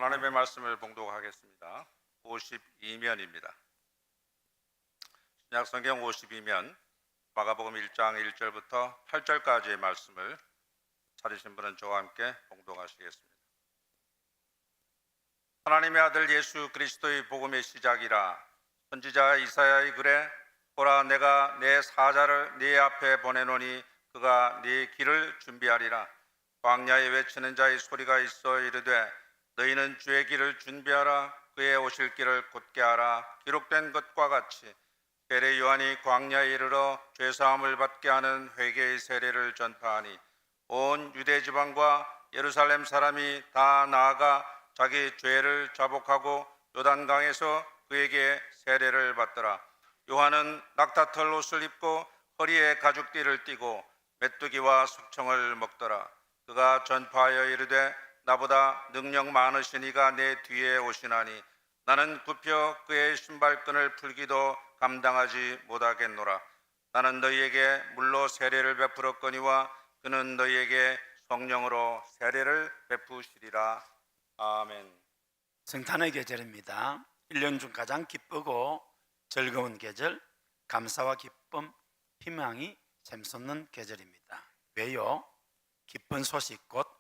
하나님의 말씀을 봉독하겠습니다. 52면입니다. 신약성경 52면 마가복음 1장 1절부터 8절까지의 말씀을 찾으신 분은 저와 함께 봉독하시겠습니다. 하나님의 아들 예수 그리스도의 복음의 시작이라. 선지자 이사야의 글에 보라, 내가 내 사자를 네 앞에 보내노니 그가 네 길을 준비하리라. 광야에 외치는 자의 소리가 있어 이르되 너희는 주의 길을 준비하라. 그의 오실 길을 곧게 하라. 기록된 것과 같이 세례 요한이 광야에 이르러 죄사함을 받게 하는 회개의 세례를 전파하니 온 유대 지방과 예루살렘 사람이 다 나아가 자기 죄를 자복하고 요단강에서 그에게 세례를 받더라. 요한은 낙타털 옷을 입고 허리에 가죽띠를 띠고 메뚜기와 숙청을 먹더라. 그가 전파하여 이르되 나보다 능력 많으신 이가 내 뒤에 오시나니 나는 굽혀 그의 신발끈을 풀기도 감당하지 못하겠노라. 나는 너희에게 물로 세례를 베풀었거니와 그는 너희에게 성령으로 세례를 베푸시리라. 아멘. 성탄의 계절입니다. 1년 중 가장 기쁘고 즐거운 계절, 감사와 기쁨, 희망이 샘솟는 계절입니다. 왜요? 기쁜 소식 곧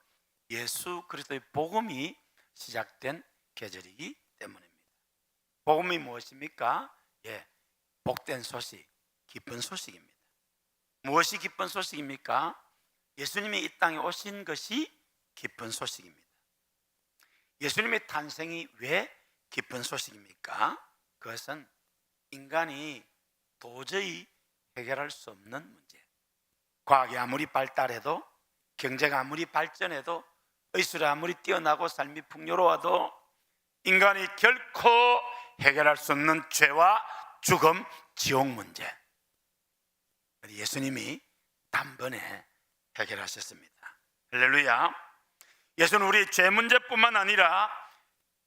예수 그리스도의 복음이 시작된 계절이기 때문입니다. 복음이 무엇입니까? 복된 소식, 기쁜 소식입니다. 무엇이 기쁜 소식입니까? 예수님이 이 땅에 오신 것이 기쁜 소식입니다. 예수님의 탄생이 왜 기쁜 소식입니까? 그것은 인간이 도저히 해결할 수 없는 문제. 과학이 아무리 발달해도, 경제가 아무리 발전해도, 의술이 아무리 뛰어나고 삶이 풍요로워도 인간이 결코 해결할 수 없는 죄와 죽음, 지옥 문제. 예수님이 단번에 해결하셨습니다. 할렐루야. 예수는 우리 죄 문제뿐만 아니라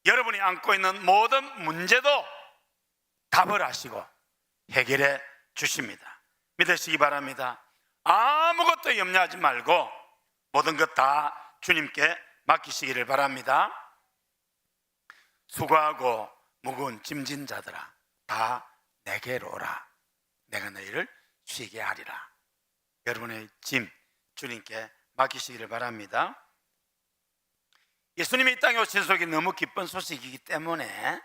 여러분이 안고 있는 모든 문제도 답을 하시고 해결해 주십니다. 믿으시기 바랍니다. 아무것도 염려하지 말고 모든 것 다 주님께 맡기시기를 바랍니다. 수고하고 무거운 짐진 자들아 다 내게로 오라. 내가 너희를 쉬게 하리라. 여러분의 짐 주님께 맡기시기를 바랍니다. 예수님이 이 땅에 오신 소식이 너무 기쁜 소식이기 때문에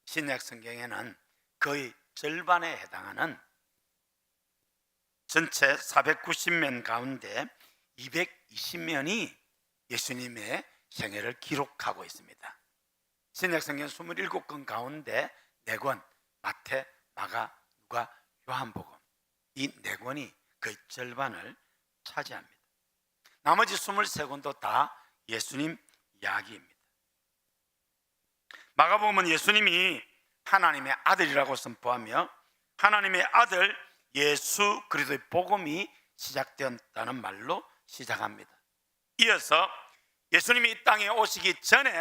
신약 성경에는 거의 절반에 해당하는 전체 490면 가운데 220면이 예수님의 생애를 기록하고 있습니다. 신약 성경 27권 가운데 4권, 마태, 마가, 누가, 요한복음, 이 4권이 거의 절반을 차지합니다. 나머지 23권도 다 예수님 이야기입니다. 마가복음은 예수님이 하나님의 아들이라고 선포하며 하나님의 아들 예수 그리스도의 복음이 시작되었다는 말로 시작합니다. 이어서 예수님이 이 땅에 오시기 전에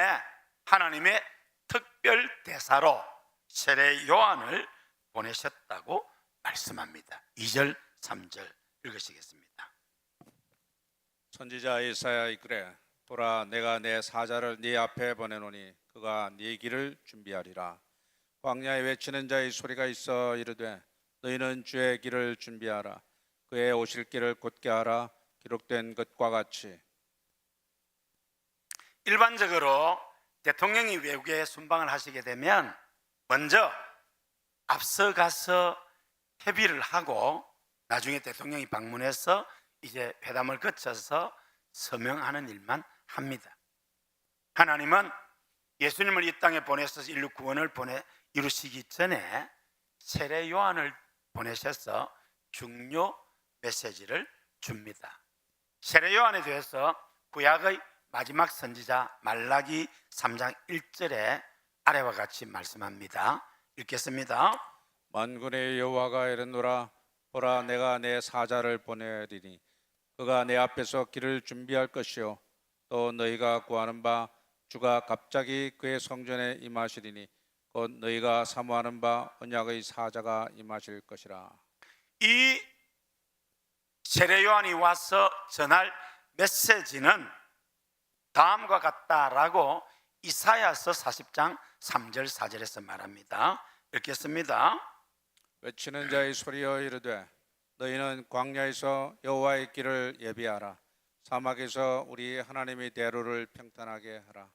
하나님의 특별 대사로 세례 요한을 보내셨다고 말씀합니다. 2절, 3절 읽으시겠습니다. 선지자 이사야의 글에 보라, 내가 내 사자를 네 앞에 보내노니 그가 네 길을 준비하리라. 광야에 외치는 자의 소리가 있어 이르되 너희는 주의 길을 준비하라. 그의 오실 길을 곧게 하라. 기록된 것과 같이. 일반적으로 대통령이 외국에 순방을 하시게 되면 먼저 앞서가서 협의를 하고 나중에 대통령이 방문해서 이제 회담을 거쳐서 서명하는 일만 합니다. 하나님은 예수님을 이 땅에 보내셔서 인류 구원을 이루시기 전에 세례 요한을 보내셔서 중요 메시지를 줍니다. 세례 요한에 대해서 구약의 마지막 선지자 말라기 3장 1절에 아래와 같이 말씀합니다. 읽겠습니다. 만군의 여호와가 이르노라, 보라, 내가 내 사자를 보내리니 그가 내 앞에서 길을 준비할 것이요 또 너희가 구하는 바 주가 갑자기 그의 성전에 임하시리니 곧 너희가 사모하는 바 언약의 사자가 임하실 것이라. 이 세례 요한이 와서 전할 메시지는 다음과 같다라고 이사야서 40장 3절 4절에서 말합니다. 읽겠습니다. 외치는 자의 소리여 이르되 너희는 광야에서 여호와의 길을 예비하라. 사막에서 우리 하나님의 대로를 평탄하게 하라.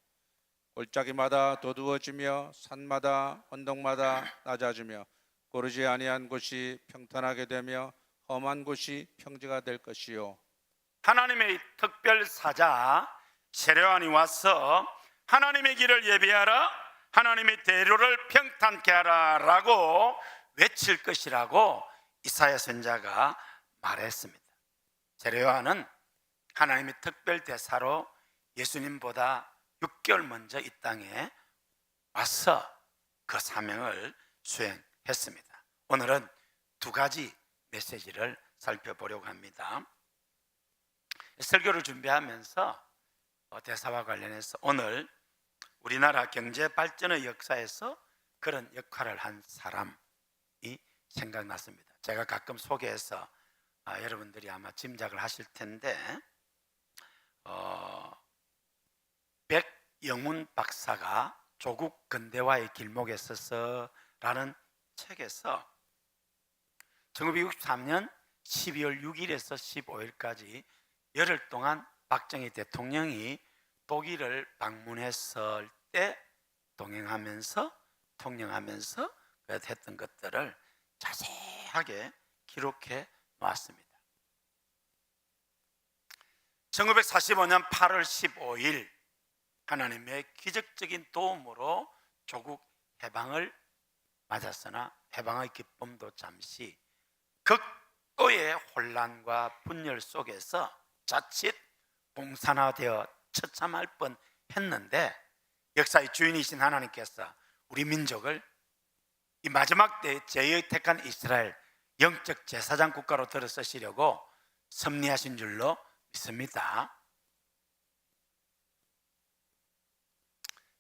골짜기마다 도두어지며 산마다 언덕마다 낮아지며 고르지 아니한 곳이 평탄하게 되며 험한 곳이 평지가 될 것이요. 하나님의 특별 사자 세례요한이 와서 하나님의 길을 예비하라, 하나님의 대로를 평탄케 하라 라고 외칠 것이라고 이사야 선지자가 말했습니다. 세례요한은 하나님의 특별 대사로 예수님보다 6개월 먼저 이 땅에 와서 그 사명을 수행했습니다. 오늘은 두 가지 메시지를 살펴보려고 합니다. 설교를 준비하면서 대사와 관련해서 오늘 우리나라 경제 발전의 역사에서 그런 역할을 한 사람이 생각났습니다. 제가 가끔 소개해서 여러분들이 아마 짐작을 하실 텐데 백영훈 박사가 조국 근대화의 길목에 서서라는 책에서 1963년 12월 6일에서 15일까지 열흘 동안 박정희 대통령이 독일을 방문했을 때 동행하면서 통영하면서 했던 것들을 자세하게 기록해 놓았습니다. 1945년 8월 15일 하나님의 기적적인 도움으로 조국 해방을 맞았으나 해방의 기쁨도 잠시 극도의 혼란과 분열 속에서 자칫 공산화되어 처참할 뻔했는데 역사의 주인이신 하나님께서 우리 민족을 이 마지막 때 제의 택한 이스라엘 영적 제사장 국가로 들어서시려고 섭리하신 줄로 믿습니다.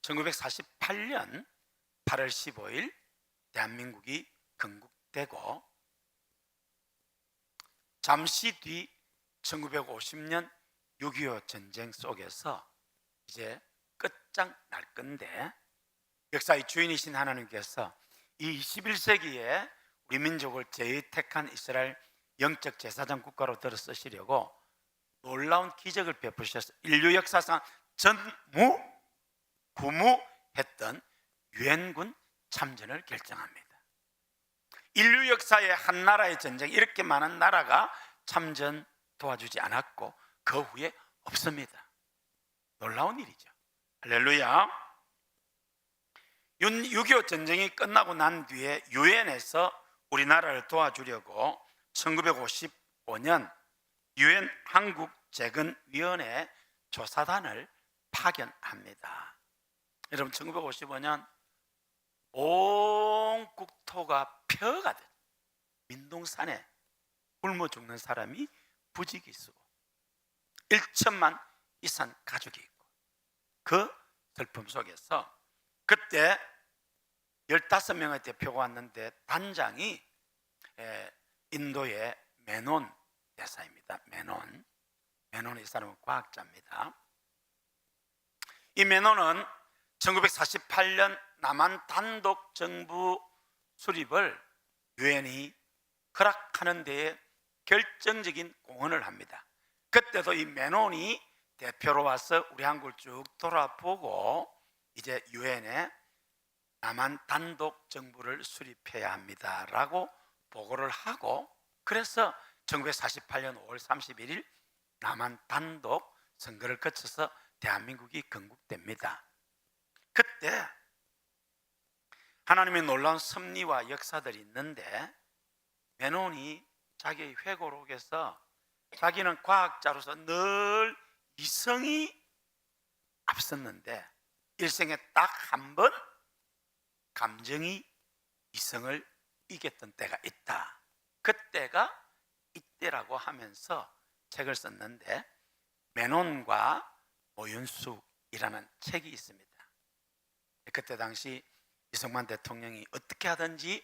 1948년 8월 15일 대한민국이 건국되고 잠시 뒤 1950년 6.25 전쟁 속에서 이제 끝장 날 건데 역사의 주인이신 하나님께서 이 21세기에 우리 민족을 재택한 이스라엘 영적 제사장 국가로 들어서시려고 놀라운 기적을 베푸셔서 인류 역사상 전무후무했던 유엔군 참전을 결정합니다. 인류 역사의 한 나라의 전쟁, 이렇게 많은 나라가 참전 도와주지 않았고 그 후에 없습니다. 놀라운 일이죠. 할렐루야. 6.25 전쟁이 끝나고 난 뒤에 유엔에서 우리나라를 도와주려고 1955년 유엔 한국재건위원회 조사단을 파견합니다. 여러분 1955년 온 국토가 폐허가 된 민둥산에 굶어 죽는 사람이 부지기수고 1천만 이상 가족이 있고 그 슬픔 속에서 그때 15명의 대표가 왔는데 단장이 인도의 메논 대사입니다. 메논 이 사람은 과학자입니다. 이 메논은 1948년 남한 단독 정부 수립을 유엔이 허락하는 데에 결정적인 공헌을 합니다. 그때도 이 메논이 대표로 와서 우리 한국을 쭉 돌아보고 이제 유엔에 남한 단독 정부를 수립해야 합니다라고 보고를 하고 그래서 1948년 5월 31일 남한 단독 선거를 거쳐서 대한민국이 건국됩니다. 그때 하나님의 놀라운 섭리와 역사들이 있는데 메논이 자기의 회고록에서 자기는 과학자로서 늘 이성이 앞섰는데 일생에 딱 한 번 감정이 이성을 이겼던 때가 있다. 그때가 이때라고 하면서 책을 썼는데 메논과 오윤숙이라는 책이 있습니다. 그때 당시 이승만 대통령이 어떻게 하든지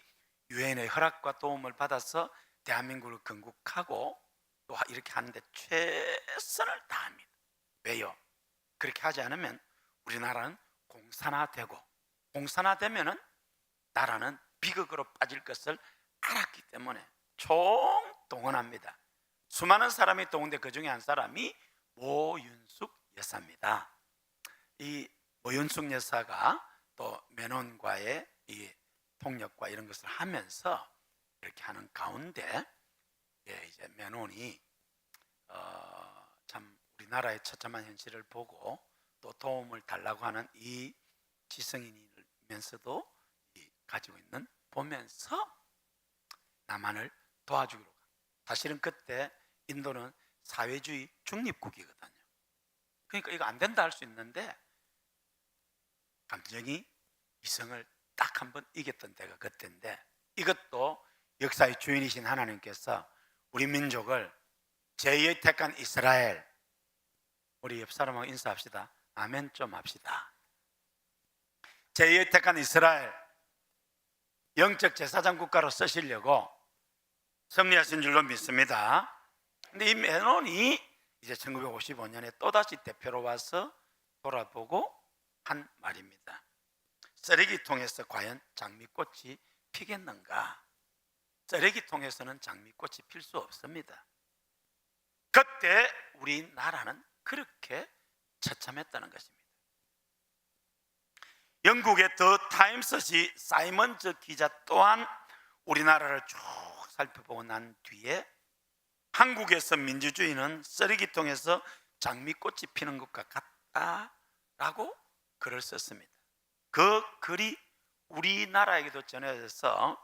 유엔의 허락과 도움을 받아서 대한민국을 건국하고 또 이렇게 하는데 최선을 다합니다. 왜요? 그렇게 하지 않으면 우리나라는 공산화되면은 나라는 비극으로 빠질 것을 알았기 때문에 총동원합니다. 수많은 사람이 동원돼 그 중에 한 사람이 모윤숙 여사입니다. 이 모윤숙 여사가 또 메논과의 이 통역과 이런 것을 하면서 이렇게 하는 가운데 이제 메논이 참 우리나라의 처참한 현실을 보고 또 도움을 달라고 하는 이 지성인이면서도 가지고 있는 보면서 남한을 도와주기로. 사실은 그때 인도는 사회주의 중립국이거든요. 그러니까 이거 안 된다 할 수 있는데 감정이 이성을 딱 한 번 이겼던 때가 그때인데, 이것도 역사의 주인이신 하나님께서 우리 민족을 제2의 택한 이스라엘, 우리 옆 사람하고 인사합시다. 아멘 좀 합시다. 제2의 택한 이스라엘, 영적 제사장 국가로 쓰시려고 섭리하신 줄로 믿습니다. 근데 이 메논이 이제 1955년에 또다시 대표로 와서 돌아보고 한 말입니다. 쓰레기통에서 과연 장미꽃이 피겠는가? 쓰레기통에서는 장미꽃이 필 수 없습니다. 그때 우리나라는 그렇게 처참했다는 것입니다. 영국의 더 타임스지 사이먼즈 기자 또한 우리나라를 쭉 살펴보고 난 뒤에 한국에서 민주주의는 쓰레기통에서 장미꽃이 피는 것과 같다라고 글을 썼습니다. 그 글이 우리나라에게도 전해져서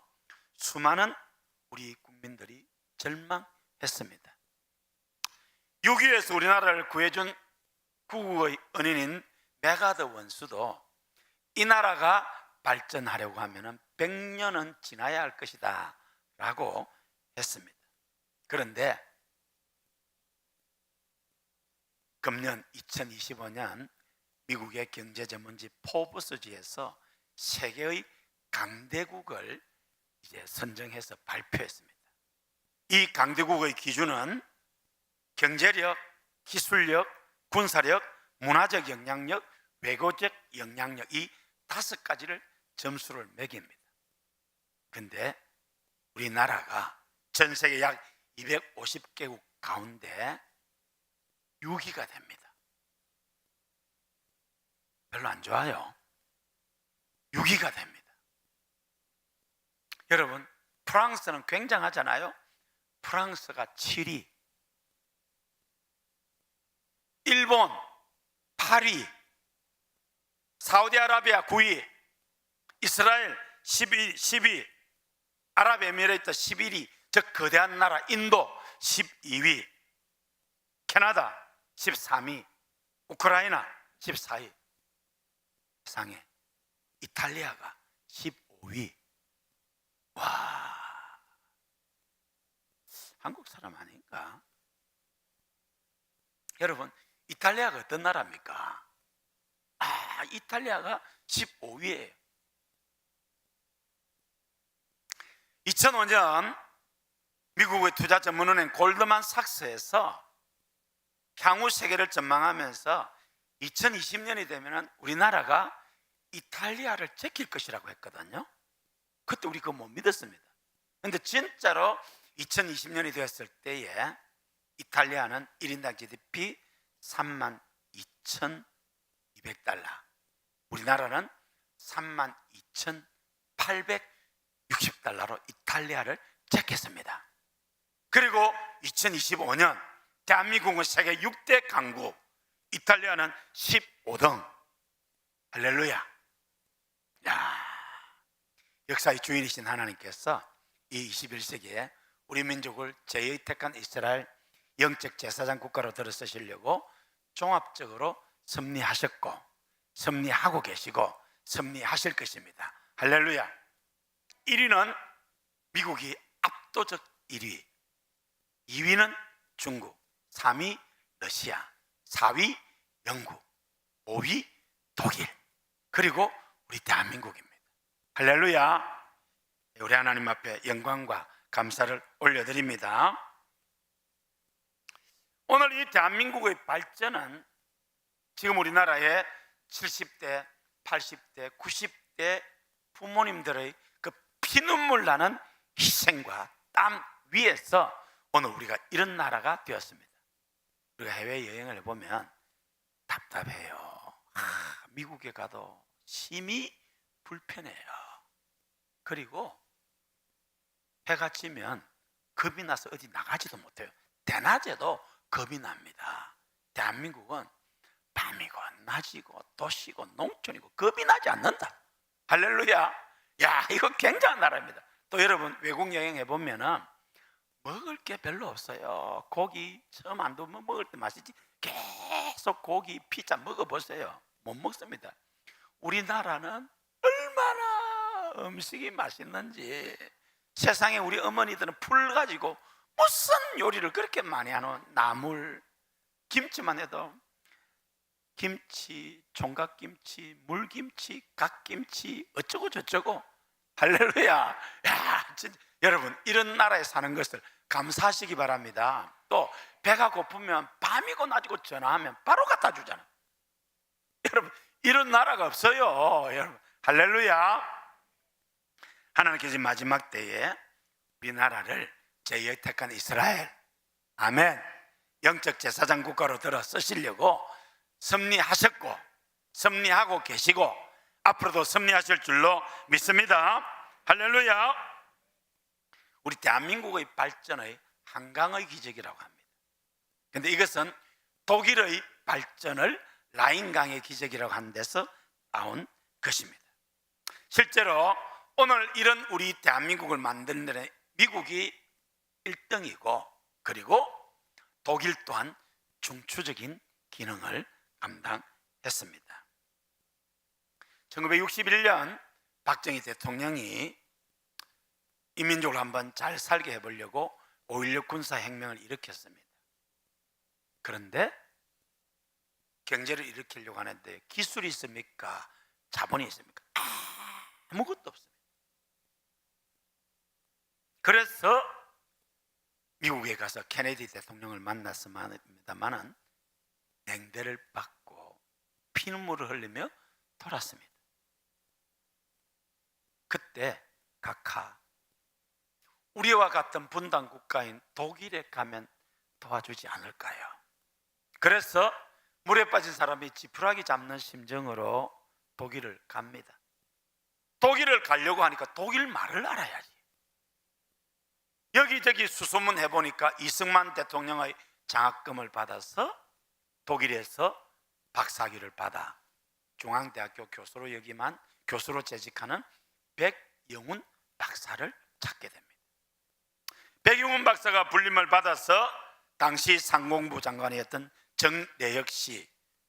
수많은 우리 국민들이 절망했습니다. 6.25에서 우리나라를 구해준 구국의 은인인 메가더 원수도 이 나라가 발전하려고 하면 100년은 지나야 할 것이다 라고 했습니다. 그런데 금년 2025년 미국의 경제 전문지 포브스지에서 세계의 강대국을 이제 선정해서 발표했습니다. 이 강대국의 기준은 경제력, 기술력, 군사력, 문화적 영향력, 외교적 영향력, 이 5가지를 점수를 매깁니다. 그런데 우리나라가 전 세계 약 250개국 가운데 6위가 됩니다. 별로 안 좋아요. 6위가 됩니다. 여러분, 프랑스는 굉장하잖아요. 프랑스가 7위, 일본 8위, 사우디아라비아 9위, 이스라엘 10위, 아랍에미레이트 11위, 즉 거대한 나라 인도 12위, 캐나다 13위, 우크라이나 14위, 세상에 이탈리아가 15위. 와, 한국 사람 아닌가? 여러분, 이탈리아가 어떤 나라입니까? 이탈리아가 15위예요. 2005년 미국의 투자 전문은행 골드만삭스에서 향후 세계를 전망하면서 2020년이 되면 우리나라가 이탈리아를 제낄 것이라고 했거든요. 그때 우리 그거 못 믿었습니다. 그런데 진짜로 2020년이 되었을 때에 이탈리아는 1인당 GDP 32,200달러, 우리나라는 32,860달러로 이탈리아를 제꼈습니다. 그리고 2025년 대한민국은 세계 6대 강국, 이탈리아는 15등. 할렐루야. 역사의 주인이신 하나님께서 이 21세기에 우리 민족을 제2의 택한 이스라엘 영적 제사장 국가로 들어 쓰시려고 종합적으로 섭리하셨고 섭리하고 계시고 섭리하실 것입니다. 할렐루야. 1위는 미국이 압도적 1위, 2위는 중국, 3위 러시아, 4위 영국, 5위 독일, 그리고 우리 대한민국입니다. 할렐루야. 우리 하나님 앞에 영광과 감사를 올려드립니다. 오늘 이 대한민국의 발전은 지금 우리나라의 70대 80대, 90대 부모님들의 그 피눈물 나는 희생과 땀 위에서 오늘 우리가 이런 나라가 되었습니다. 우리가 해외여행을 해보면 답답해요. 미국에 가도 심히 불편해요. 그리고 해가 지면 겁이 나서 어디 나가지도 못해요. 대낮에도 겁이 납니다. 대한민국은 밤이고 낮이고 도시고 농촌이고 겁이 나지 않는다. 할렐루야. 야, 이거 굉장한 나라입니다. 또 여러분 외국 여행 해보면은 먹을 게 별로 없어요. 고기 처음 안 두면 먹을 때 맛있지. 계속 고기 피자 먹어보세요. 못 먹습니다. 우리나라는 얼마나 음식이 맛있는지. 세상에 우리 어머니들은 풀 가지고 무슨 요리를 그렇게 많이 하노. 나물, 김치만 해도 김치, 총각김치, 물김치, 갓김치 어쩌고 저쩌고. 할렐루야. 야, 진짜 여러분 이런 나라에 사는 것을 감사하시기 바랍니다. 또 배가 고프면 밤이고 낮이고 전화하면 바로 갖다 주잖아. 여러분 이런 나라가 없어요. 여러분 할렐루야. 하나님께서 마지막 때에 우리나라를 제의 택한 이스라엘, 아멘, 영적 제사장 국가로 들어 쓰시려고 섭리하셨고 섭리하고 계시고 앞으로도 섭리하실 줄로 믿습니다. 할렐루야. 우리 대한민국의 발전의 한강의 기적이라고 합니다. 그런데 이것은 독일의 발전을 라인강의 기적이라고 하는 데서 나온 것입니다. 실제로 오늘 이런 우리 대한민국을 만드는 데는 미국이 1등이고 그리고 독일 또한 중추적인 기능을 감당했습니다. 1961년 박정희 대통령이 인민족을 한번 잘 살게 해보려고 5.16 군사혁명을 일으켰습니다. 그런데 경제를 일으키려고 하는데 기술이 있습니까? 자본이 있습니까? 아무것도 없습니다. 그래서 미국에 가서 케네디 대통령을 만났습니다마는 냉대를 받고 피눈물을 흘리며 돌았습니다. 그때 각하, 우리와 같은 분단 국가인 독일에 가면 도와주지 않을까요? 그래서 물에 빠진 사람이 지푸라기 잡는 심정으로 독일을 갑니다. 독일을 가려고 하니까 독일 말을 알아야지. 여기저기 수소문 해보니까 이승만 대통령의 장학금을 받아서 독일에서 박사학위를 받아 중앙대학교 교수로 여기만 교수로 재직하는 백영훈 박사를 찾게 됩니다. 백영훈 박사가 불림을 받아서 당시 상공부 장관이었던 정내혁 씨,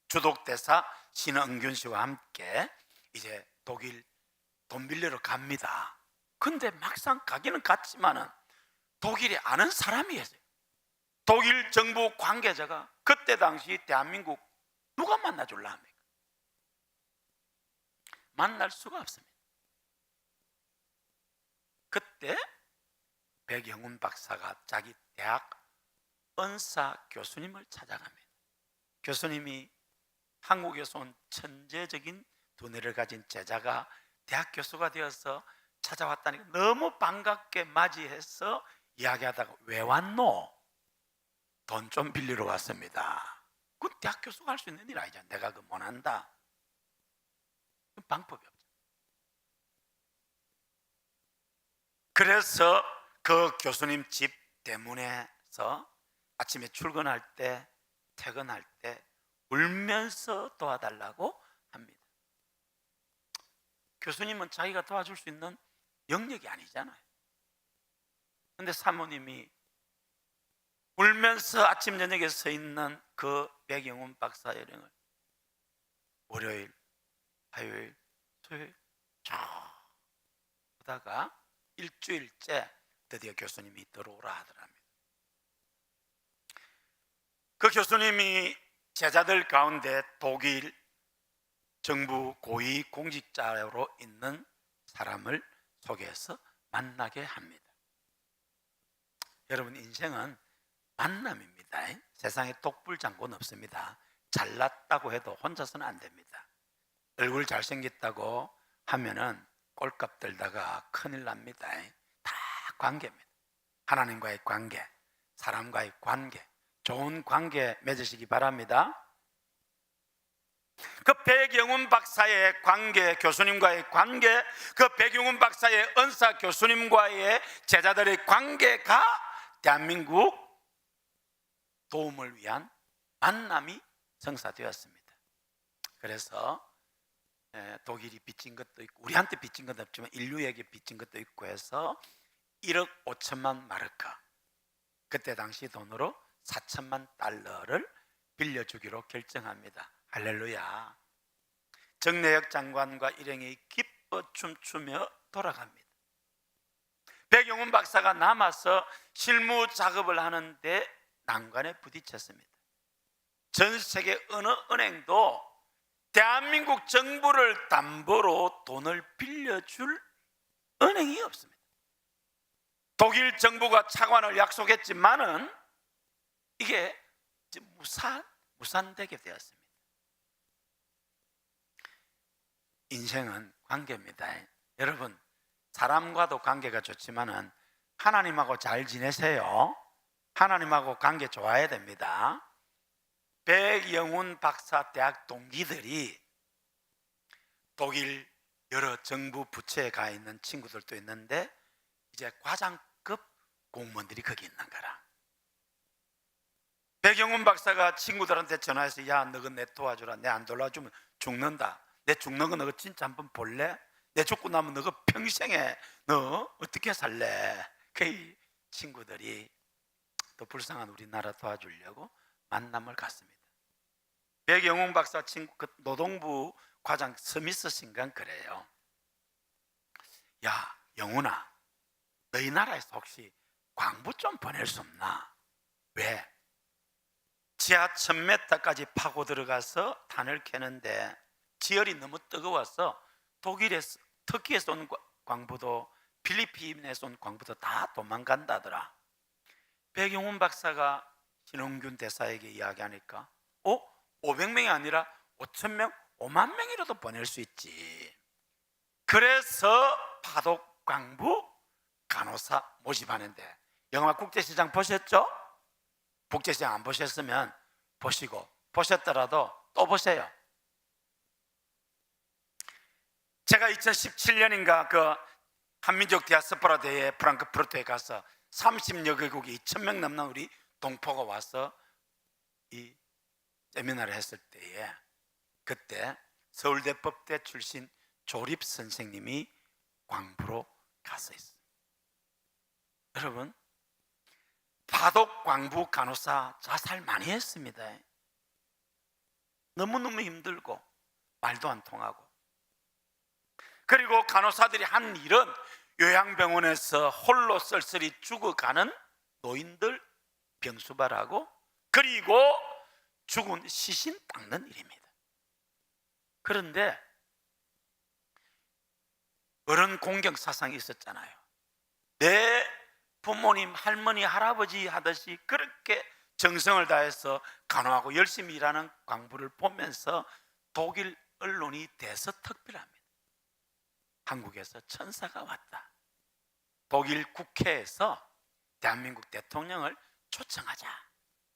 주독대사 신은균 씨와 함께 이제 독일 돈 빌리러 갑니다. 근데 막상 가기는 갔지만은 독일에 아는 사람이 있어요. 독일 정부 관계자가 그때 당시 대한민국 누가 만나줄라 합니까? 만날 수가 없습니다. 그때 백영훈 박사가 자기 대학 은사 교수님을 찾아갑니다. 교수님이 한국에서 온 천재적인 두뇌를 가진 제자가 대학 교수가 되어서 찾아왔다니까 너무 반갑게 맞이해서 이야기하다가 왜 왔노? 돈 좀 빌리러 왔습니다. 그건 대학 교수가 할 수 있는 일 아니잖아. 내가 그 못한다. 방법이 없죠. 그래서 그 교수님 집 대문에서 아침에 출근할 때 퇴근할 때 울면서 도와달라고 합니다. 교수님은 자기가 도와줄 수 있는 영역이 아니잖아요. 그런데 사모님이 울면서 아침 저녁에 서 있는 그 백영훈 박사 일행을 월요일, 화요일, 수요일 쭉 보다가 일주일째 드디어 교수님이 들어오라 하더랍니다. 그 교수님이 제자들 가운데 독일 정부 고위 공직자로 있는 사람을 소개해서 만나게 합니다. 여러분 인생은 만남입니다. 세상에 독불장군 없습니다. 잘났다고 해도 혼자서는 안 됩니다. 얼굴 잘생겼다고 하면은 꼴값 들다가 큰일 납니다. 다 관계입니다. 하나님과의 관계, 사람과의 관계, 좋은 관계 맺으시기 바랍니다. 그 백영훈 박사의 관계, 교수님과의 관계, 그 백영훈 박사의 은사 교수님과의 제자들의 관계가 대한민국 도움을 위한 만남이 성사되었습니다. 그래서 독일이 빚진 것도 있고 우리한테 빚진 건 없지만 인류에게 빚진 것도 있고 해서 1억 5천만 마르크, 그때 당시 돈으로 4천만 달러를 빌려주기로 결정합니다. 할렐루야. 정내역 장관과 일행이 기뻐 춤추며 돌아갑니다. 백영훈 박사가 남아서 실무 작업을 하는데 난관에 부딪혔습니다. 전 세계 어느 은행도 대한민국 정부를 담보로 돈을 빌려줄 은행이 없습니다. 독일 정부가 차관을 약속했지만은 이게 무산되게 되었습니다. 인생은 관계입니다. 여러분, 사람과도 관계가 좋지만은 하나님하고 잘 지내세요. 하나님하고 관계 좋아야 됩니다. 백영훈 박사 대학 동기들이 독일 여러 정부 부처에 가 있는 친구들도 있는데 이제 과장급 공무원들이 거기 있는 거라. 백영훈 박사가 친구들한테 전화해서 야, 너가 내 도와주라. 내 안 도와주면 죽는다. 내 죽는 거 너가 진짜 한번 볼래? 내 죽고 나면 너가 평생에 너 어떻게 살래? 그 친구들이 또 불쌍한 우리나라 도와주려고 만남을 갖습니다. 백영훈 박사 친구, 그 노동부 과장 스미스신가 그래요. 야, 영훈아, 너희 나라에서 혹시 광부 좀 보낼 수 없나? 왜? 지하 1000m까지 파고 들어가서 탄을 캐는데 지열이 너무 뜨거워서 독일에서, 터키에서 온 광부도 필리핀에서 온 광부도 다 도망간다더라. 백영훈 박사가 신홍균 대사에게 이야기하니까 500명이 아니라 5,000명, 5만 명이라도 보낼 수 있지. 그래서 파독 광부 간호사 모집하는데, 영화 국제시장 보셨죠? 국제시장 안 보셨으면 보시고, 보셨더라도 또 보세요. 제가 2017년인가 그 한민족 디아스포라 대회 프랑크푸르트에 가서 30여 개국이 2,000명 넘는 우리 동포가 와서 이 세미나를 했을 때에 그때 서울대 법대 출신 조립 선생님이 광부로 가서 있어요. 여러분, 파독 광부 간호사 자살 많이 했습니다. 너무너무 힘들고 말도 안 통하고. 그리고 간호사들이 한 일은 요양병원에서 홀로 쓸쓸히 죽어가는 노인들 병수발하고, 그리고 죽은 시신 닦는 일입니다. 그런데 어른 공경 사상이 있었잖아요. 내 부모님, 할머니, 할아버지 하듯이 그렇게 정성을 다해서 간호하고 열심히 일하는 광부를 보면서 독일 언론이 대서특필합니다. 한국에서 천사가 왔다. 독일 국회에서 대한민국 대통령을 초청하자.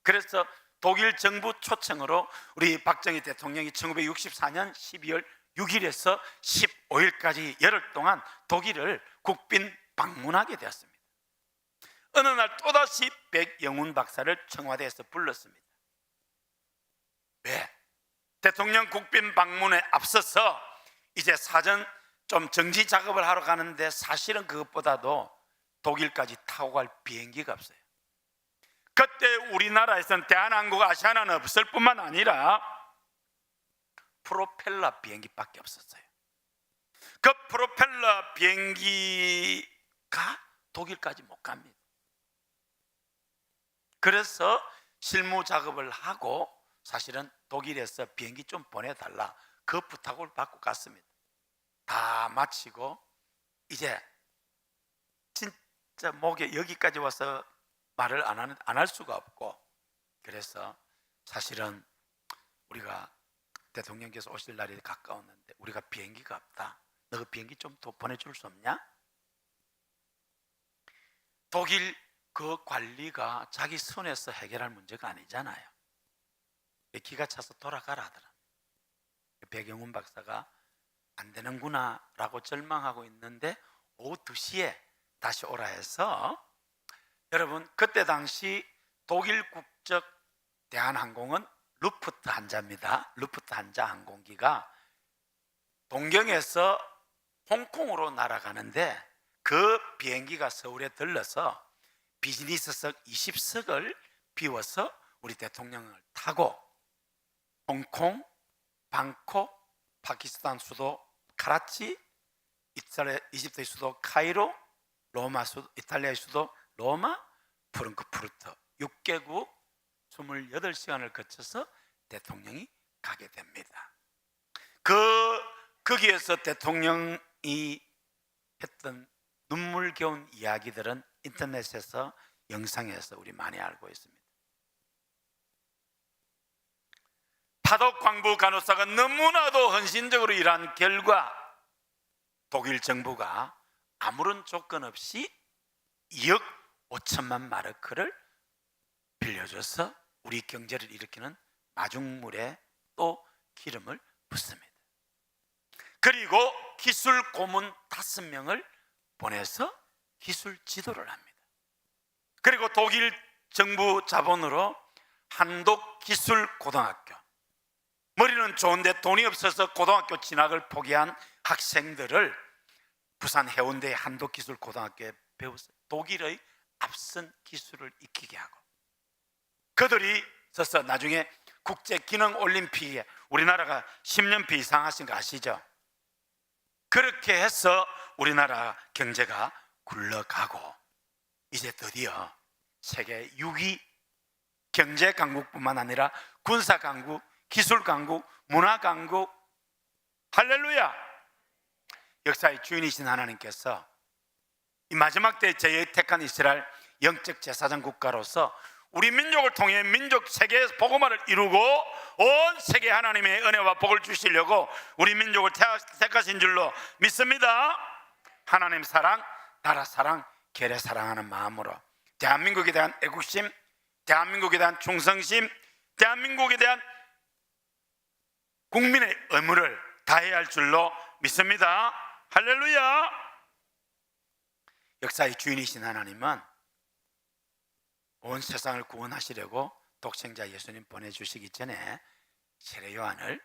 그래서 독일 정부 초청으로 우리 박정희 대통령이 1964년 12월 6일에서 15일까지 열흘 동안 독일을 국빈 방문하게 되었습니다. 어느 날 또다시 백영훈 박사를 청와대에서 불렀습니다. 왜? 대통령 국빈 방문에 앞서서 이제 사전 좀 정지 작업을 하러 가는데 사실은 그것보다도 독일까지 타고 갈 비행기가 없어요. 그때 우리나라에서는 대한항공 아시아나는 없을 뿐만 아니라 프로펠러 비행기밖에 없었어요. 그 프로펠러 비행기가 독일까지 못 갑니다. 그래서 실무 작업을 하고 사실은 독일에서 비행기 좀 보내달라 그 부탁을 받고 갔습니다. 다 마치고 이제 진짜 목에 여기까지 와서 말을 안 할 수가 없고, 그래서 사실은 우리가 대통령께서 오실 날이 가까웠는데 우리가 비행기가 없다. 너 비행기 좀 더 보내줄 수 없냐? 독일 그 관리가 자기 손에서 해결할 문제가 아니잖아요. 기가 차서 돌아가라 하더라. 배경훈 박사가 안 되는구나 라고 절망하고 있는데 오후 2시에 다시 오라 해서, 여러분 그때 당시 독일 국적 대한항공은 루프트한자입니다. 루프트한자 항공기가 동경에서 홍콩으로 날아가는데 그 비행기가 서울에 들러서 비즈니스석 20석을 비워서 우리 대통령을 타고 홍콩, 방콕, 파키스탄 수도 카라치, 이집트의 수도 카이로, 이탈리아의 수도 로마, 프랑크푸르트 6개국 28시간을 거쳐서 대통령이 가게 됩니다. 거기에서 대통령이 했던 눈물겨운 이야기들은 인터넷에서 영상에서 우리 많이 알고 있습니다. 파독 광부 간호사가 너무나도 헌신적으로 일한 결과 독일 정부가 아무런 조건 없이 2억 5천만 마르크를 빌려줘서 우리 경제를 일으키는 마중물에 또 기름을 붓습니다. 그리고 기술 고문 5명을 보내서 기술 지도를 합니다. 그리고 독일 정부 자본으로 한독기술고등학교, 머리는 좋은데 돈이 없어서 고등학교 진학을 포기한 학생들을 부산 해운대의 한독기술고등학교에 배웠어요. 독일의 앞선 기술을 익히게 하고, 그들이 서서 나중에 국제기능올림픽에 우리나라가 10년표 이상 하신 거 아시죠? 그렇게 해서 우리나라 경제가 굴러가고 이제 드디어 세계 6위 경제 강국뿐만 아니라 군사 강국, 기술 강국, 문화 강국, 할렐루야! 역사의 주인이신 하나님께서 이 마지막 때에 저희 택한 이스라엘 영적 제사장 국가로서 우리 민족을 통해 민족 세계에서 복음화를 이루고 온 세계 하나님의 은혜와 복을 주시려고 우리 민족을 택하신 줄로 믿습니다. 하나님 사랑, 나라 사랑, 계례 사랑하는 마음으로 대한민국에 대한 애국심, 대한민국에 대한 충성심, 대한민국에 대한 국민의 의무를 다해야 할 줄로 믿습니다. 할렐루야! 역사의 주인이신 하나님은 온 세상을 구원하시려고 독생자 예수님 보내주시기 전에 세례 요한을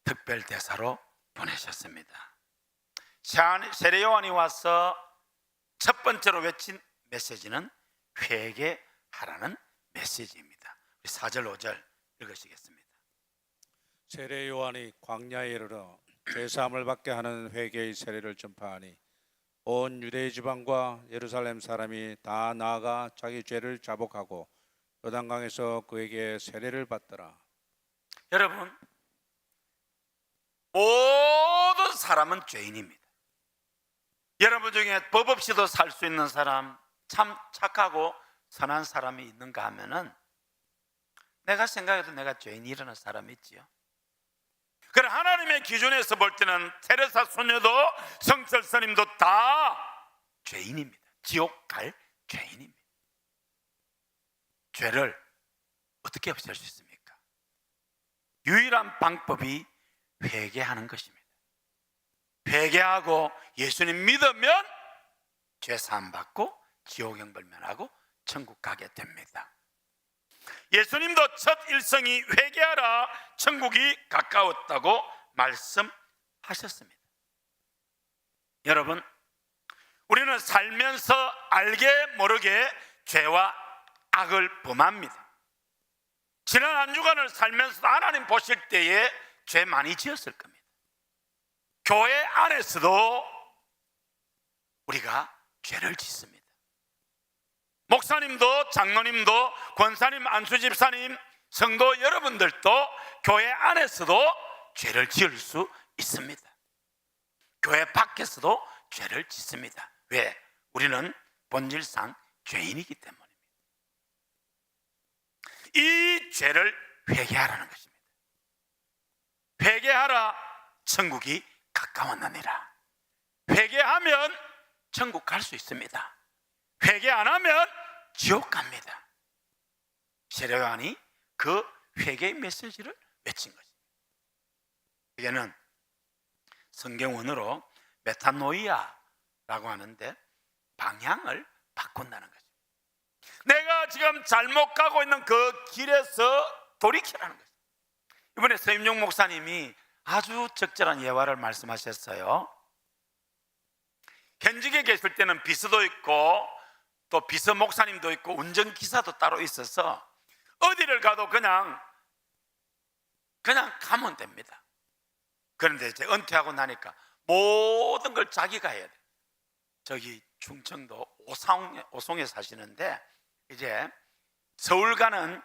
특별 대사로 보내셨습니다. 세례 요한이 와서 첫 번째로 외친 메시지는 회개하라는 메시지입니다. 4절 5절 읽으시겠습니다. 세례 요한이 광야에 이르러 죄사함을 받게 하는 회개의 세례를 전파하니 온 유대 지방과 예루살렘 사람이 다 나아가 자기 죄를 자복하고 요단강에서 그에게 세례를 받더라. 여러분, 모든 사람은 죄인입니다. 여러분 중에 법 없이도 살 수 있는 사람, 참 착하고 선한 사람이 있는가 하면은 내가 생각해도 내가 죄인이 일어난 사람이 있지요. 그럼 하나님의 기준에서 볼 때는 테레사 소녀도 성철 스님도 다 죄인입니다. 지옥 갈 죄인입니다. 죄를 어떻게 없앨 수 있습니까? 유일한 방법이 회개하는 것입니다. 회개하고 예수님 믿으면 죄 사함 받고 지옥 형벌 면하고 천국 가게 됩니다. 예수님도 첫 일성이 회개하라, 천국이 가까웠다고 말씀하셨습니다. 여러분, 우리는 살면서 알게 모르게 죄와 악을 범합니다. 지난 한 주간을 살면서 하나님 보실 때에 죄 많이 지었을 겁니다. 교회 안에서도 우리가 죄를 짓습니다. 목사님도, 장로님도, 권사님, 안수집사님, 성도 여러분들도 교회 안에서도 죄를 지을 수 있습니다. 교회 밖에서도 죄를 짓습니다. 왜? 우리는 본질상 죄인이기 때문입니다. 이 죄를 회개하라는 것입니다. 회개하라, 천국이 가까웠느니라. 회개하면 천국 갈 수 있습니다. 회개 안 하면 지옥 갑니다. 세례 요한이 그 회개의 메시지를 외친 것입니다. 이게는 성경원어로 메타노이아라고 하는데 방향을 바꾼다는 거죠. 내가 지금 잘못 가고 있는 그 길에서 돌이키라는 거죠. 이번에 서임용 목사님이 아주 적절한 예화를 말씀하셨어요. 현직에 계실 때는 비서도 있고 또 비서 목사님도 있고 운전기사도 따로 있어서 어디를 가도 그냥 가면 됩니다. 그런데 이제 은퇴하고 나니까 모든 걸 자기가 해야 돼. 저기 충청도 오송에 사시는데 이제 서울 가는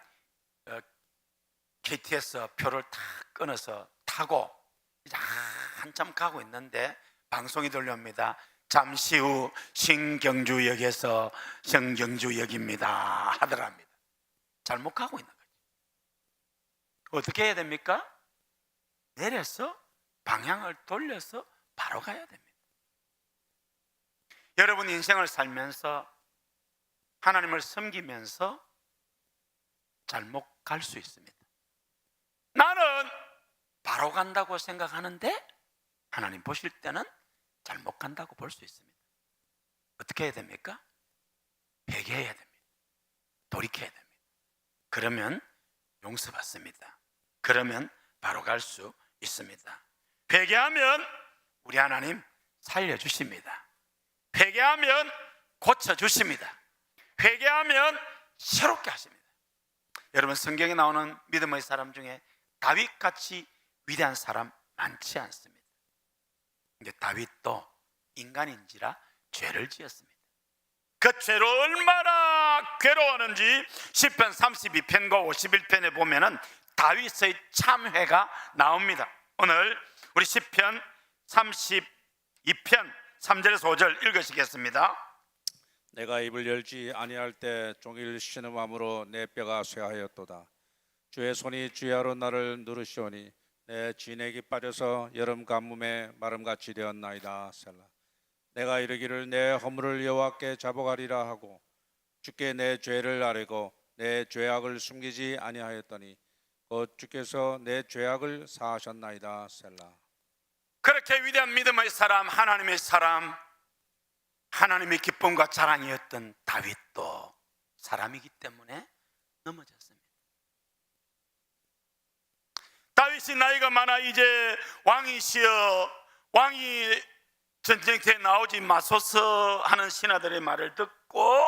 KTX 표를 탁 끊어서 타고 이제 한참 가고 있는데 방송이 들려옵니다. 잠시 후 신경주역에서 신경주역입니다 하더랍니다. 잘못 가고 있는 거죠. 어떻게 해야 됩니까? 내려서 방향을 돌려서 바로 가야 됩니다. 여러분 인생을 살면서 하나님을 섬기면서 잘못 갈 수 있습니다. 나는 바로 간다고 생각하는데 하나님 보실 때는 잘못 간다고 볼 수 있습니다. 어떻게 해야 됩니까? 회개해야 됩니다. 돌이켜야 됩니다. 그러면 용서받습니다. 그러면 바로 갈 수 있습니다. 회개하면 우리 하나님 살려주십니다. 회개하면 고쳐주십니다. 회개하면 새롭게 하십니다. 여러분 성경에 나오는 믿음의 사람 중에 다윗같이 위대한 사람 많지 않습니다. 근데 다윗도 인간인지라 죄를 지었습니다. 그 죄로 얼마나 괴로워하는지 시편 32편과 51편에 보면은 다윗의 참회가 나옵니다. 오늘 우리 시편 32편 3절에서 5절 읽으시겠습니다. 내가 입을 열지 아니할 때 종일 신음함으로 내 뼈가 쇠하였도다. 주의 손이 주야로 나를 누르시오니 내 진액이 빠져서 여름 가뭄에 마름같이 되었나이다. 셀라. 내가 이르기를 내 허물을 여호와께 자복하리라 하고 주께 내 죄를 아뢰고 내 죄악을 숨기지 아니하였더니 곧 주께서 내 죄악을 사하셨나이다. 셀라. 그렇게 위대한 믿음의 사람, 하나님의 사람, 하나님의 기쁨과 자랑이었던 다윗도 사람이기 때문에 넘어졌습니다. 다윗이 나이가 많아 이제 왕이시여, 왕이 전쟁터에 나오지 마소서 하는 신하들의 말을 듣고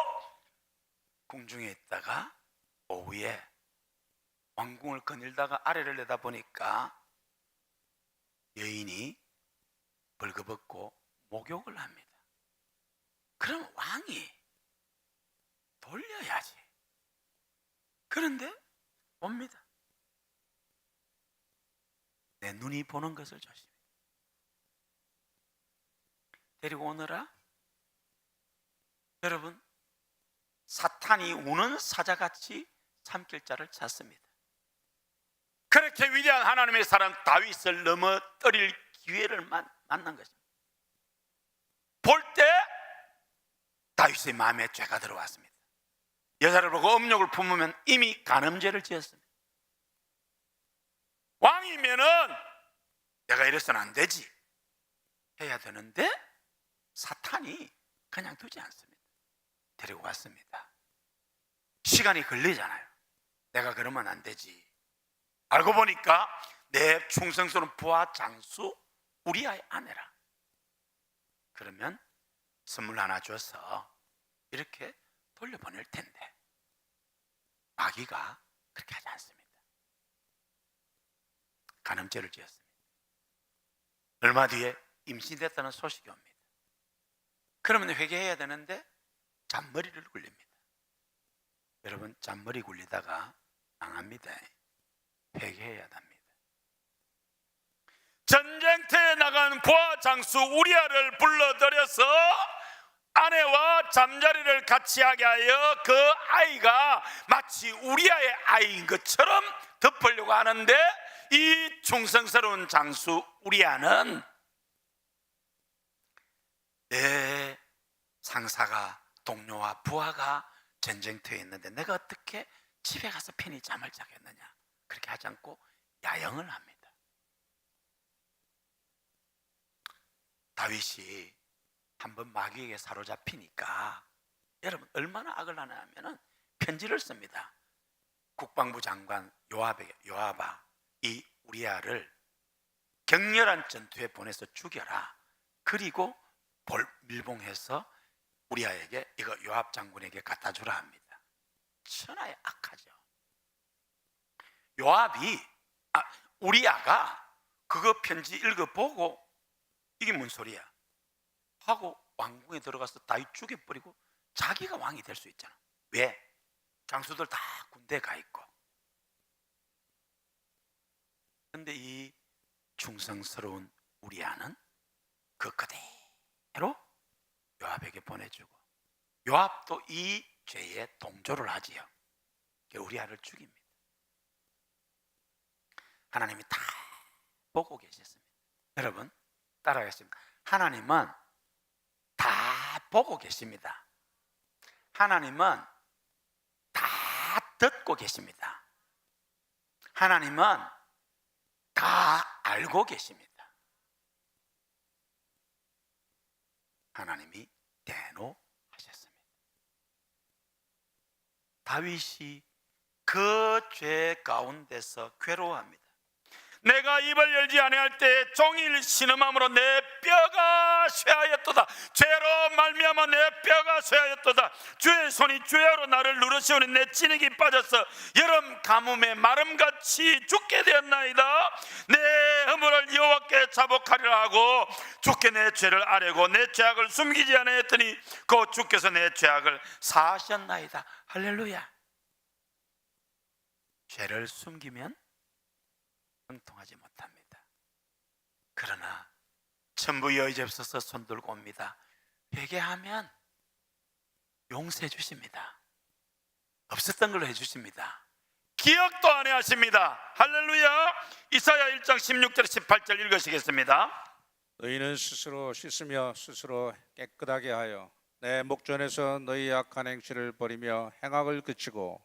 궁중에 있다가 오후에 왕궁을 거닐다가 아래를 내다보니까 여인이 벌거벗고 목욕을 합니다. 그럼 왕이 돌려야지. 그런데 옵니다. 내 눈이 보는 것을 조심해. 데리고 오너라. 여러분, 사탄이 우는 사자같이 삼킬 자를 찾습니다. 그렇게 위대한 하나님의 사람 다윗을 넘어뜨릴 기회를 만난 것입니다. 볼 때 다윗의 마음에 죄가 들어왔습니다. 여자를 보고 음욕을 품으면 이미 간음죄를 지었습니다. 왕이면은 내가 이래서는 안 되지 해야 되는데 사탄이 그냥 두지 않습니다. 데리고 왔습니다. 시간이 걸리잖아요. 내가 그러면 안 되지. 알고 보니까 내 충성스러운 부하 장수 우리아의 아내라. 그러면 선물 하나 줘서 이렇게 돌려보낼 텐데 마귀가 그렇게 하지 않습니다. 간음죄를 지었습니다. 얼마 뒤에 임신됐다는 소식이 옵니다. 그러면 회개해야 되는데 잔머리를 굴립니다. 여러분 잔머리 굴리다가 망합니다. 회개해야 합니다. 전쟁터에 나간 부하 장수 우리아를 불러들여서 아내와 잠자리를 같이 하게 하여 그 아이가 마치 우리아의 아이인 것처럼 덮으려고 하는데 이 충성스러운 장수 우리아는 내 상사가, 동료와 부하가 전쟁터에 있는데 내가 어떻게 집에 가서 편히 잠을 자겠느냐, 그렇게 하지 않고 야영을 합니다. 다윗이 한번 마귀에게 사로잡히니까 여러분 얼마나 악을 하냐면은 편지를 씁니다. 국방부 장관 요압아, 이 우리아를 격렬한 전투에 보내서 죽여라. 그리고 밀봉해서 우리아에게, 이거 요압 장군에게 갖다 주라 합니다. 천하에 악하죠. 우리아가 그거 편지 읽어보고 이게 뭔 소리야 하고 왕궁에 들어가서 다윗 죽여버리고 자기가 왕이 될 수 있잖아. 왜? 장수들 다 군대에 가 있고. 그런데 이 충성스러운 우리아는 그 그대로 요압에게 보내주고, 요압도 이 죄에 동조를 하지요. 우리아를 죽입니다. 하나님이 다 보고 계셨습니다. 여러분 따라하겠습니다. 하나님은 다 보고 계십니다. 하나님은 다 듣고 계십니다. 하나님은 다 알고 계십니다. 하나님이 대노하셨습니다. 다윗이 그 죄 가운데서 괴로워합니다. 내가 입을 열지 아니할 때 종일 신음함으로 내 뼈가 쇠하였도다. 죄로 말미암아 내 뼈가 쇠하였도다. 주의 손이 주야로 나를 누르시오니 내 진액이 빠져서 여름 가뭄에 마름같이 죽게 되었나이다. 내 허물을 여호와께 자복하리라 하고 주께 내 죄를 아뢰고 내 죄악을 숨기지 아니하였더니 곧 주께서 내 죄악을 사하셨나이다. 할렐루야. 죄를 숨기면 형통하지 못합니다. 그러나 천부 여의접서서 손들고 옵니다. 회개하면 용서해 주십니다. 없었던 걸로 해주십니다. 기억도 안 해 하십니다. 할렐루야. 이사야 1장 16절 18절 읽으시겠습니다. 너희는 스스로 씻으며 스스로 깨끗하게 하여 내 목전에서 너희 악한 행실을 버리며 행악을 그치고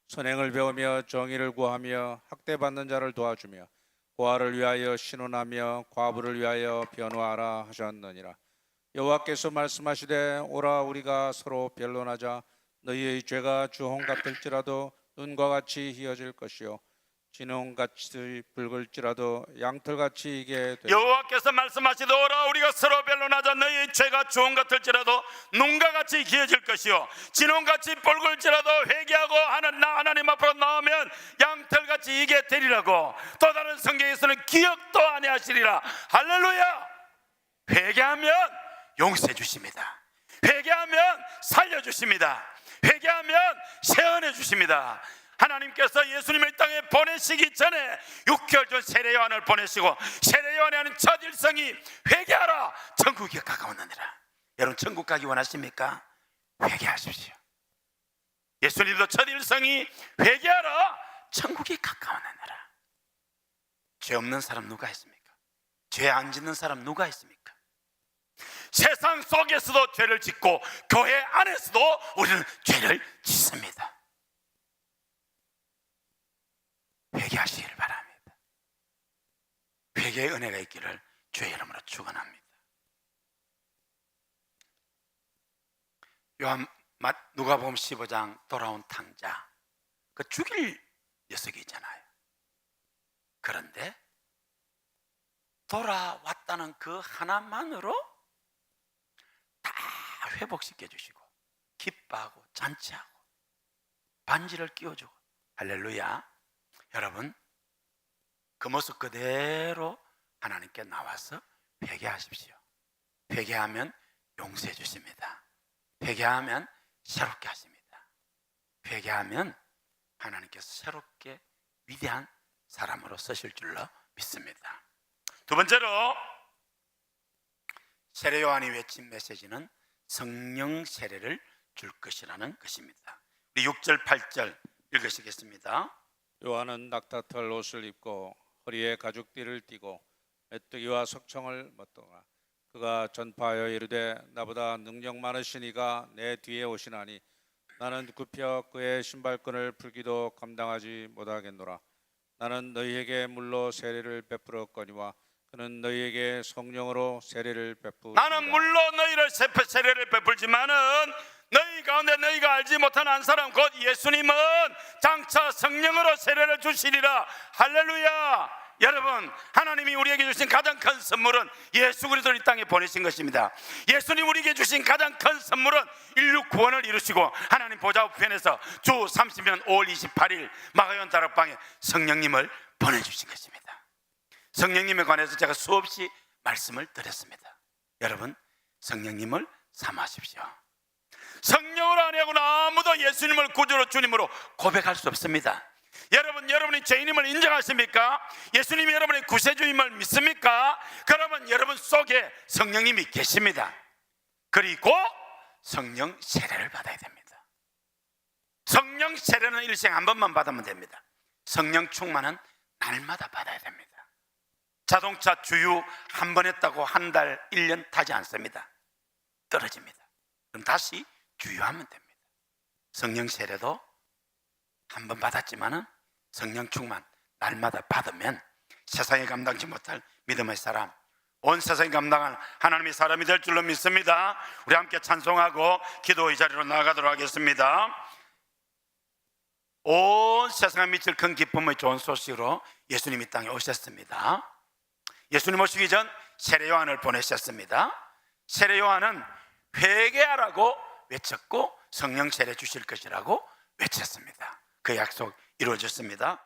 선행을 배우며 정의를 구하며 학대받는 자를 도와주며 고아를 위하여 신원하며 과부를 위하여 변호하라 하셨느니라. 여호와께서 말씀하시되 오라 우리가 서로 변론하자. 너희의 죄가 주홍 같을지라도 눈과 같이 희어질 것이요 진홍같이 붉을지라도 양털같이 이게 되리라. 여호와께서 말씀하시되 오라 우리가 서로 변론하자. 너희의 죄가 주홍 같을지라도 눈과 같이 기어질 것이요 진홍같이 붉을지라도 회개하고 나 하나님 앞으로 나오면 양털같이 이게 되리라고. 또 다른 성경에서는 기억도 아니하시리라. 할렐루야. 회개하면 용서해 주십니다. 회개하면 살려주십니다. 회개하면 세언해 주십니다. 하나님께서 예수님을 이 땅에 보내시기 전에 6개월 전 세례 요한을 보내시고 세례 요한이 하는 첫 일성이 회개하라 천국이 가까웠느니라. 여러분 천국 가기 원하십니까? 회개하십시오. 예수님도 첫 일성이 회개하라 천국이 가까웠느니라. 죄 없는 사람 누가 있습니까? 죄 안 짓는 사람 누가 있습니까? 세상 속에서도 죄를 짓고 교회 안에서도 우리는 죄를 짓습니다. 회개하시기를 바랍니다. 회개의 은혜가 있기를 주의 이름으로 축원합니다. 누가복음 15장 돌아온 탕자, 그 죽일 녀석이 있잖아요. 그런데 돌아왔다는 그 하나만으로 다 회복시켜 주시고 기뻐하고 잔치하고 반지를 끼워주고. 할렐루야. 여러분 그 모습 그대로 하나님께 나와서 회개하십시오. 회개하면 용서해 주십니다. 회개하면 새롭게 하십니다. 회개하면 하나님께서 새롭게 위대한 사람으로 쓰실 줄로 믿습니다. 두 번째로 세례 요한이 외친 메시지는 성령 세례를 줄 것이라는 것입니다. 우리 6절 8절 읽으시겠습니다. 요한은 낙타털 옷을 입고 허리에 가죽띠를 띠고 메뚜기와 석청을 먹더라. 그가 전파하여 이르되 나보다 능력 많으시니가 내 뒤에 오시나니 나는 굽혀 그의 신발끈을 풀기도 감당하지 못하겠노라. 나는 너희에게 물로 세례를 베풀었거니와 그는 너희에게 성령으로 세례를 베푸시리라. 나는 물로 너희를 세례를 베풀지만은 너희 가운데 너희가 알지 못한 한 사람 곧 예수님은 장차 성령으로 세례를 주시리라. 할렐루야. 여러분, 하나님이 우리에게 주신 가장 큰 선물은 예수 그리스도를 이 땅에 보내신 것입니다. 예수님 우리에게 주신 가장 큰 선물은 인류 구원을 이루시고 하나님 보좌 우편에서 주 30년 5월 28일 마가연 다락방에 성령님을 보내주신 것입니다. 성령님에 관해서 제가 수없이 말씀을 드렸습니다. 여러분, 성령님을 사모하십시오. 성령으로 아니하고는 아무도 예수님을 구주로 주님으로 고백할 수 없습니다. 여러분, 여러분이 죄인임을 인정하십니까? 예수님이 여러분의 구세주임을 믿습니까? 그러면 여러분 속에 성령님이 계십니다. 그리고 성령 세례를 받아야 됩니다. 성령 세례는 일생 한 번만 받으면 됩니다. 성령 충만은 날마다 받아야 됩니다. 자동차 주유 한 번 했다고 한 달, 1년 타지 않습니다. 떨어집니다. 그럼 다시 주유하면 됩니다. 성령 세례도 한 번 받았지만은 성령 충만 날마다 받으면 세상에 감당치 못할 믿음의 사람, 온 세상에 감당할 하나님의 사람이 될 줄로 믿습니다. 우리 함께 찬송하고 기도의 자리로 나아가도록 하겠습니다. 온 세상에 미칠 큰 기쁨의 좋은 소식으로 예수님이 땅에 오셨습니다. 예수님 오시기 전 세례 요한을 보내셨습니다. 세례 요한은 회개하라고 외쳤고 성령 세례 주실 것이라고 외쳤습니다. 그 약속 이루어졌습니다.